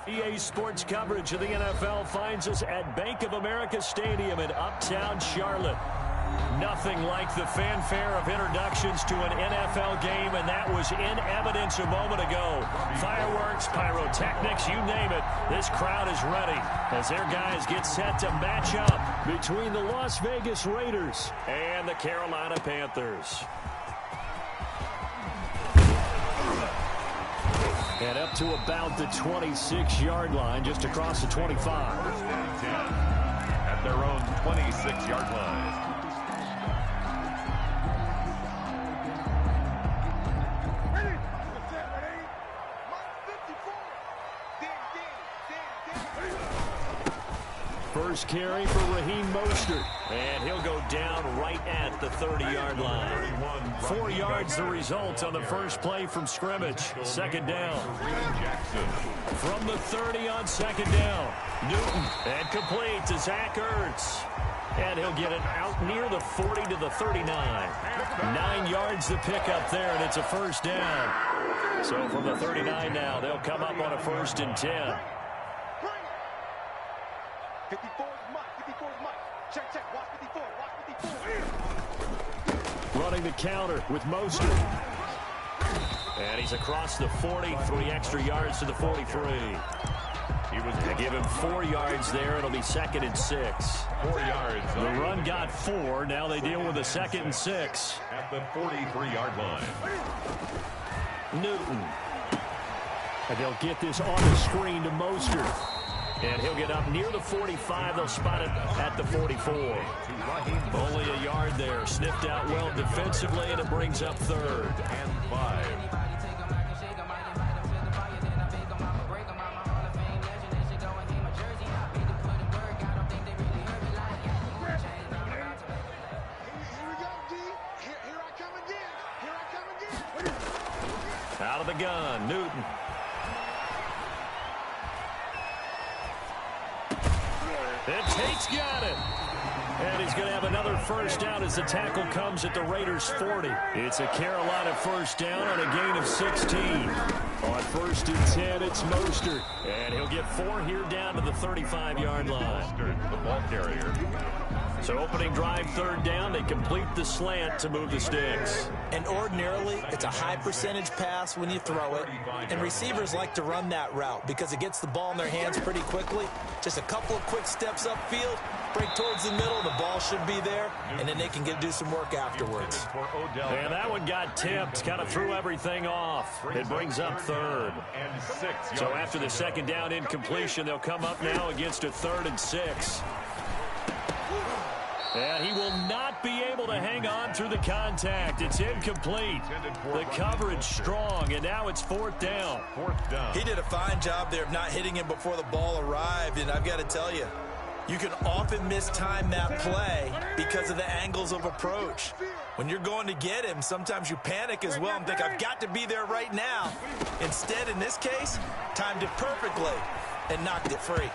EA Sports coverage of the NFL finds us at Bank of America Stadium in Uptown Charlotte. Nothing like the fanfare of introductions to an NFL game, and that was in evidence a moment ago. Fireworks, pyrotechnics, you name it. This crowd is ready as their guys get set to match up between the Las Vegas Raiders and the Carolina Panthers. And up to about the 26-yard line, just across the 25. At their own 26-yard line. First carry for Raheem Mostert, and he'll go down right at the 30-yard line. 4 yards the result on the first play from scrimmage. Second down. From the 30 on second down. Newton, and complete to Zach Ertz. And he'll get it out near the 40 to the 39. 9 yards the pickup there, and it's a first down. So from the 39 now, they'll come up on a 1st and 10. 54 is Mike. 54 is Mike. Check, check. Watch 54. Watch 54. Running the counter with Mostert. And he's across the 40. 3 extra yards to the 43. He was going to give him 4 yards there. It'll be 2nd and 6. 4 yards. The run got 4. Now they deal with a 2nd and 6. At the 43-yard line. Newton. And they'll get this on the screen to Mostert. And he'll get up near the 45. They'll spot it at the 44. Only a yard there. Sniffed out well defensively, and it brings up 3rd and 5. Out of the gun, Newton. And Tate's got it. And he's going to have another first down as the tackle comes at the Raiders' 40. It's a Carolina first down on a gain of 16. On 1st and 10, it's Mostert. And he'll get 4 here down to the 35-yard line. Mostert, the ball carrier. So opening drive, 3rd down. They complete the slant to move the sticks. And ordinarily, it's a high percentage pass when you throw it. And receivers like to run that route because it gets the ball in their hands pretty quickly. Just a couple of quick steps upfield, break towards the middle, the ball should be there, and then they can do some work afterwards. And that one got tipped, kind of threw everything off. It brings up 3rd. So after the 2nd down incompletion, they'll come up now against a 3rd and 6. And he will not be able to hang on through the contact. It's incomplete. The coverage strong, and now it's 4th down. He did a fine job there of not hitting him before the ball arrived, and I've got to tell you, you can often mistime that play because of the angles of approach. When you're going to get him, sometimes you panic as well and think, I've got to be there right now. Instead, in this case, timed it perfectly and knocked it free.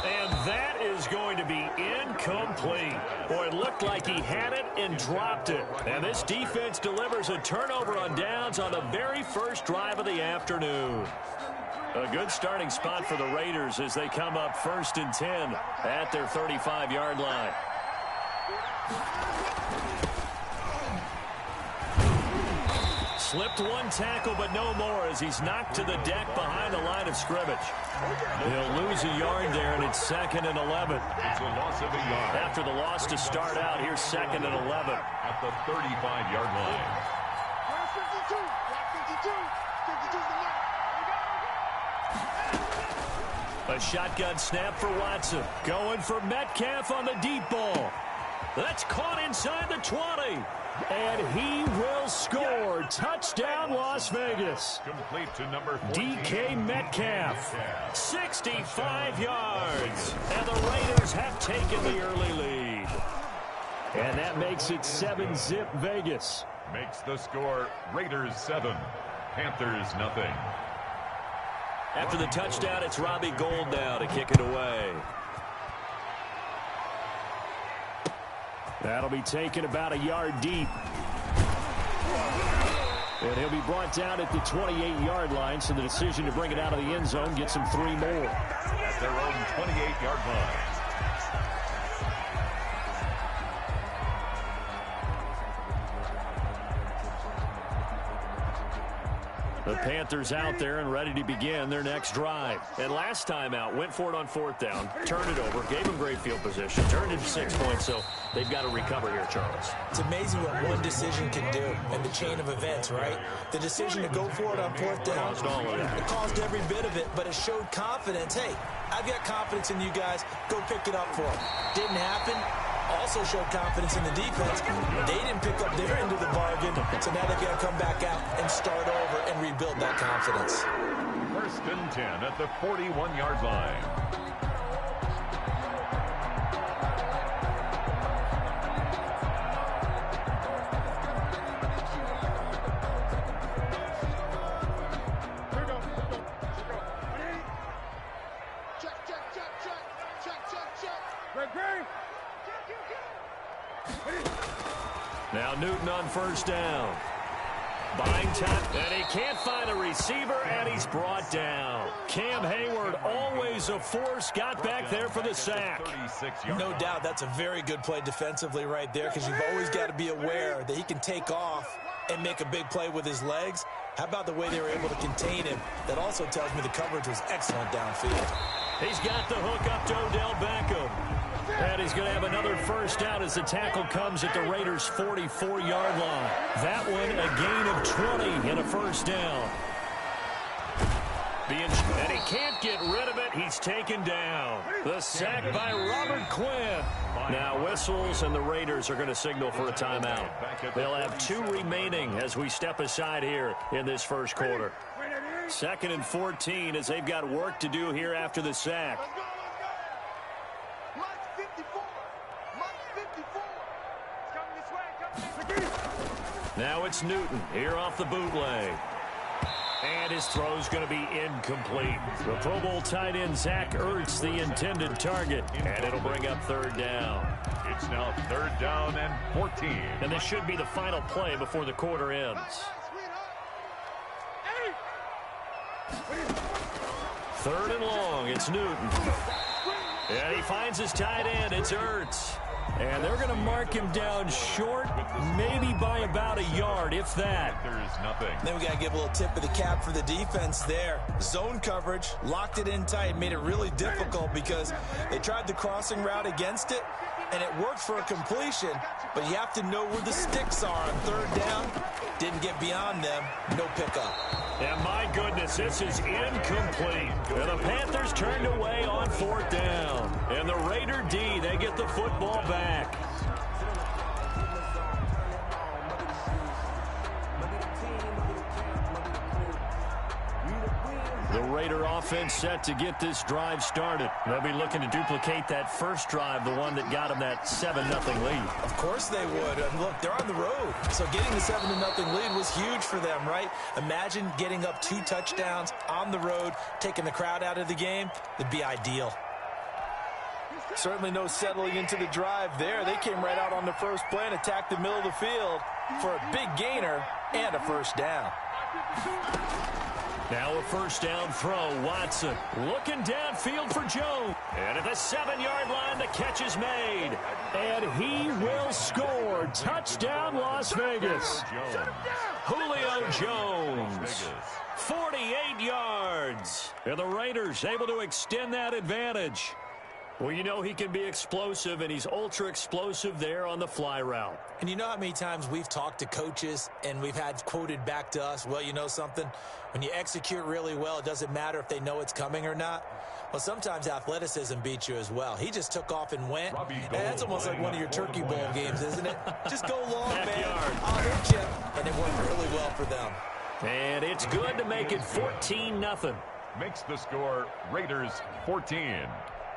And that is going to be incomplete. Boy, it looked like he had it and dropped it. And this defense delivers a turnover on downs on the very first drive of the afternoon. A good starting spot for the Raiders as they come up 1st and 10 at their 35-yard line. Slipped one tackle, but no more as he's knocked to the deck behind the line of scrimmage. He'll lose a yard there, and it's 2nd and 11. It's a loss of a yard. After the loss to start out, here's 2nd and 11. At the 35-yard line. 52. 52. A shotgun snap for Watson. Going for Metcalf on the deep ball. That's caught inside the 20. And he will score. Touchdown, Las Vegas. Complete to number 14. DK Metcalf. 65 yards. And the Raiders have taken the early lead. And that makes it 7-zip Vegas. Makes the score Raiders 7, Panthers nothing. After the touchdown, it's Robbie Gould now to kick it away. That'll be taken about a yard deep. And he'll be brought down at the 28-yard line, so the decision to bring it out of the end zone gets him 3 more. At their own 28-yard line. The Panthers out there and ready to begin their next drive. And last time out, went for it on 4th down, turned it over, gave them great field position, turned it to 6 points, so they've got to recover here, Charles. It's amazing what one decision can do in the chain of events, right? The decision to go for it on 4th down, it caused every bit of it, but it showed confidence. Hey, I've got confidence in you guys. Go pick it up for them. Didn't happen. Also showed confidence in the defense. They didn't pick up their end of the bargain, so now they've got to come back out and start over and rebuild that confidence. 1st and 10 at the 41-yard line. Now Newton on 1st down. Buying time, and he can't find a receiver, and he's brought down. Cam Hayward, always a force, got back there for the sack. No doubt that's a very good play defensively right there, because you've always got to be aware that he can take off and make a big play with his legs. How about the way they were able to contain him? That also tells me the coverage was excellent downfield. He's got the hook up to Odell Beckham. And he's going to have another 1st down as the tackle comes at the Raiders' 44-yard line. That one, a gain of 20 and a 1st down. And he can't get rid of it. He's taken down. The sack by Robert Quinn. Now whistles, and the Raiders are going to signal for a timeout. They'll have 2 remaining as we step aside here in this 1st quarter. 2nd and 14 as they've got work to do here after the sack. Now it's Newton here off the bootleg. And his throw's going to be incomplete. The Pro Bowl tight end Zach Ertz, the intended target. And it'll bring up 3rd down. It's now 3rd down and 14. And this should be the final play before the quarter ends. 3rd and long. It's Newton. And he finds his tight end. It's Ertz. And they're going to mark him down short, maybe by about a yard, if that. There's nothing. Then we got to give a little tip of the cap for the defense there. Zone coverage, locked it in tight, made it really difficult because they tried the crossing route against it, and it worked for a completion, but you have to know where the sticks are on 3rd down. Didn't get beyond them, no pickup. And my goodness, this is incomplete. And the Panthers turned away on 4th down. And the Raider D, they get the football back. The Raider offense set to get this drive started. They'll be looking to duplicate that first drive, the one that got them that 7-0 lead. Of course they would. And look, they're on the road. So getting the 7-0 lead was huge for them, right? Imagine getting up 2 touchdowns on the road, taking the crowd out of the game. It'd be ideal. Certainly no settling into the drive there. They came right out on the first play and attacked the middle of the field for a big gainer and a 1st down. Now a 1st down throw. Watson looking downfield for Jones. And at the 7-yard line, the catch is made. And he will score. Touchdown, Las Vegas. Julio Jones. 48 yards. And the Raiders able to extend that advantage. Well, you know he can be explosive, and he's ultra-explosive there on the fly route. And you know how many times we've talked to coaches and we've had quoted back to us, well, you know something? When you execute really well, it doesn't matter if they know it's coming or not. Well, sometimes athleticism beats you as well. He just took off and went. And that's almost like one of your Turkey Bowl games, isn't it? Just go long, man. I'll hit you. And it worked really well for them. And it's good to make it 14-0. Makes the score Raiders 14.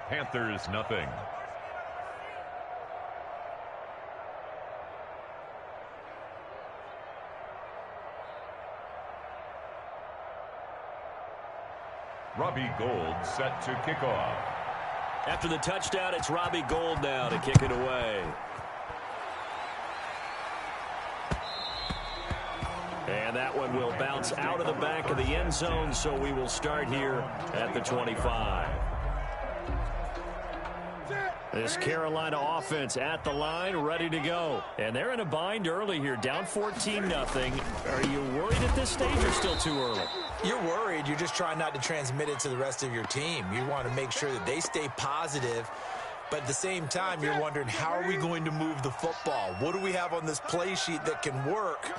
Panthers nothing. Robbie Gould set to kick off. After the touchdown, it's Robbie Gould now to kick it away. And that one will bounce out of the back of the end zone, so we will start here at the 25. This Carolina offense at the line, ready to go. And they're in a bind early here, down 14-0. Are you worried at this stage or still too early? You're worried. You're just trying not to transmit it to the rest of your team. You want to make sure that they stay positive. But at the same time, you're wondering, how are we going to move the football? What do we have on this play sheet that can work?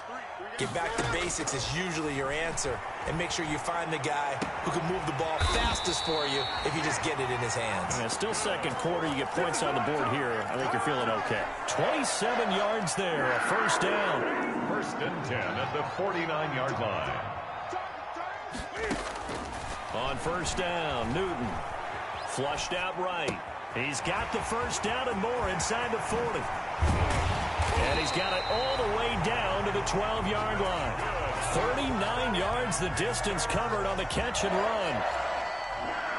Get back to basics is usually your answer. And make sure you find the guy who can move the ball fastest for you if you just get it in his hands. And it's still second quarter. You get points on the board here. I think you're feeling okay. 27 yards there, a first down. 1st and 10 at the 49-yard line. On first down, Newton flushed out right. He's got the first down and more inside the 40. And he's got it all the way down to the 12-yard line. 39 yards the distance covered on the catch and run.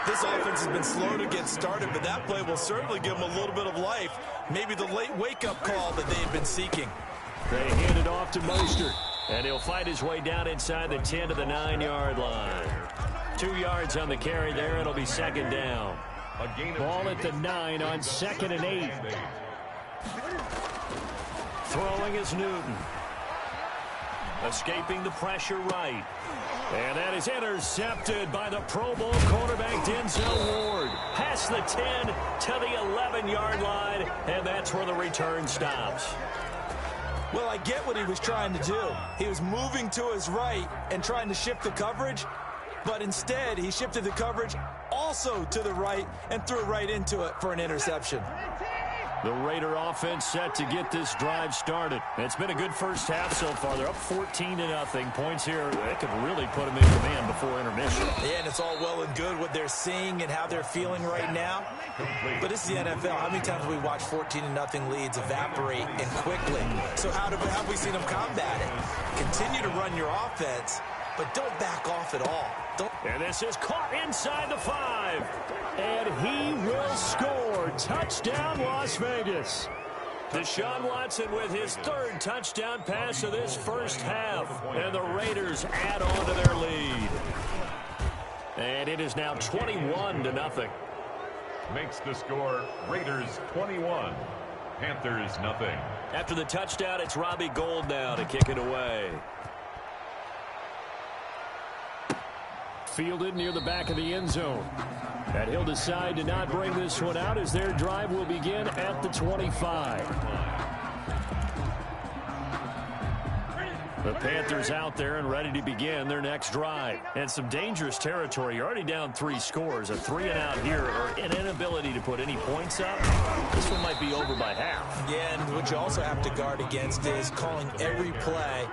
This offense has been slow to get started, but that play will certainly give them a little bit of life. Maybe the late wake-up call that they've been seeking. They hand it off to Mostert. And he'll fight his way down inside the 10 to the 9-yard line. 2 yards on the carry there. It'll be second down. Ball at the 9 on 2nd and 8. Throwing is Newton. Escaping the pressure right. And that is intercepted by the Pro Bowl cornerback Denzel Ward. Past the 10 to the 11-yard line, and that's where the return stops. Well, I get what he was trying to do. He was moving to his right and trying to shift the coverage, but instead he shifted the coverage also to the right and threw right into it for an interception. The Raider offense set to get this drive started. It's been a good first half so far. They're up 14-0. Points here, they could really put them in command before intermission. Yeah, and it's all well and good what they're seeing and how they're feeling right now. But it's the NFL. How many times have we watched 14-0 leads evaporate and quickly? So how have we seen them combat it? Continue to run your offense, but don't back off at all. And this is caught inside the 5. And he will score. Touchdown, Las Vegas. Deshaun Watson with his 3rd touchdown pass of this first half. And the Raiders add on to their lead. And it is now 21-0. Makes the score Raiders 21, Panthers nothing. After the touchdown, it's Robbie Gould now to kick it away. Fielded near the back of the end zone. And he'll decide to not bring this one out as their drive will begin at the 25. The Panthers out there and ready to begin their next drive. And some dangerous territory. You're already down 3 scores. A 3-and-out here or an inability to put any points up. This one might be over by half. Yeah, and what you also have to guard against is calling every play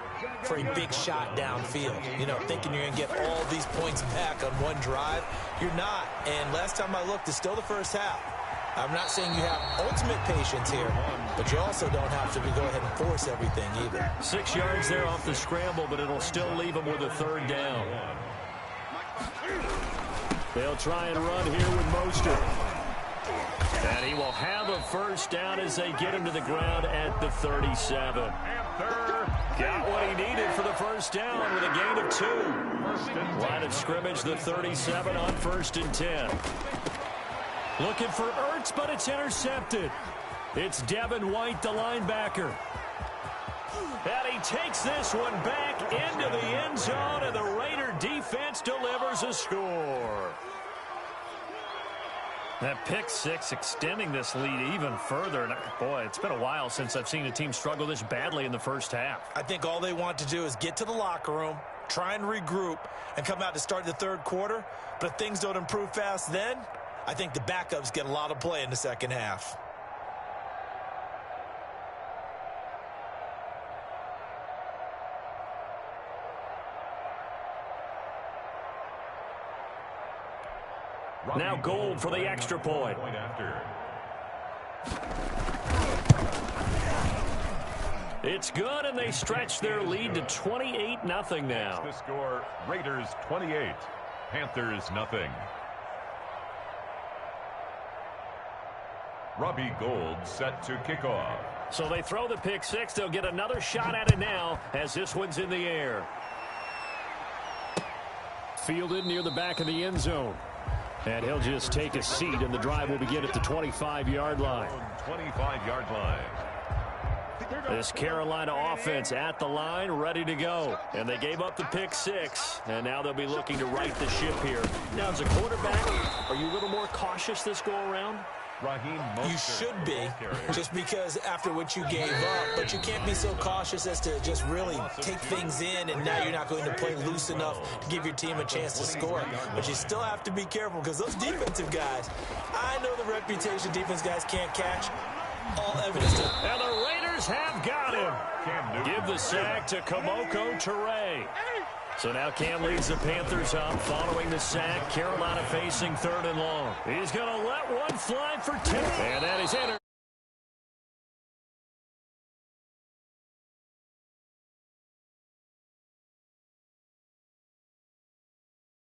for a big shot downfield. You know, thinking you're going to get all these points back on one drive. You're not. And last time I looked, it's still the first half. I'm not saying you have ultimate patience here, but you also don't have to go ahead and force everything either. 6 yards there off the scramble, but it'll still leave them with a 3rd down. They'll try and run here with Mostert. And he will have a first down as they get him to the ground at the 37. Got what he needed for the first down with a gain of 2. Line of scrimmage, the 37 on 1st and 10. Looking for Ertz, but it's intercepted. It's Devin White, the linebacker. And he takes this one back into the end zone, and the Raider defense delivers a score. That pick 6 extending this lead even further. And boy, it's been a while since I've seen a team struggle this badly in the first half. I think all they want to do is get to the locker room, try and regroup, and come out to start the 3rd quarter. But if things don't improve fast then, I think the backups get a lot of play in the second half. Now Gould for the extra point. It's good, and they stretch their lead to 28-0 now. The score, Raiders 28, Panthers nothing. Robbie Gould set to kick off. So they throw the pick six. They'll get another shot at it now as this one's in the air. Fielded near the back of the end zone. And he'll just take a seat, and the drive will begin at the 25-yard line. 25-yard line. This Carolina offense at the line, ready to go. And they gave up the pick six, and now they'll be looking to right the ship here. Now, as a quarterback, are you a little more cautious this go-around? You should be, just because after what you gave up, but you can't be so cautious as to just really take things in, and now you're not going to play loose enough to give your team a chance to score. But you still have to be careful, because those defensive guys, I know the reputation defense guys can't catch. All evidence to... And the Raiders have got him. Give the sack to Kamoko Toure. So now Cam leads the Panthers up following the sack. Carolina facing 3rd and long. He's going to let one fly for 10. And that is intercepted.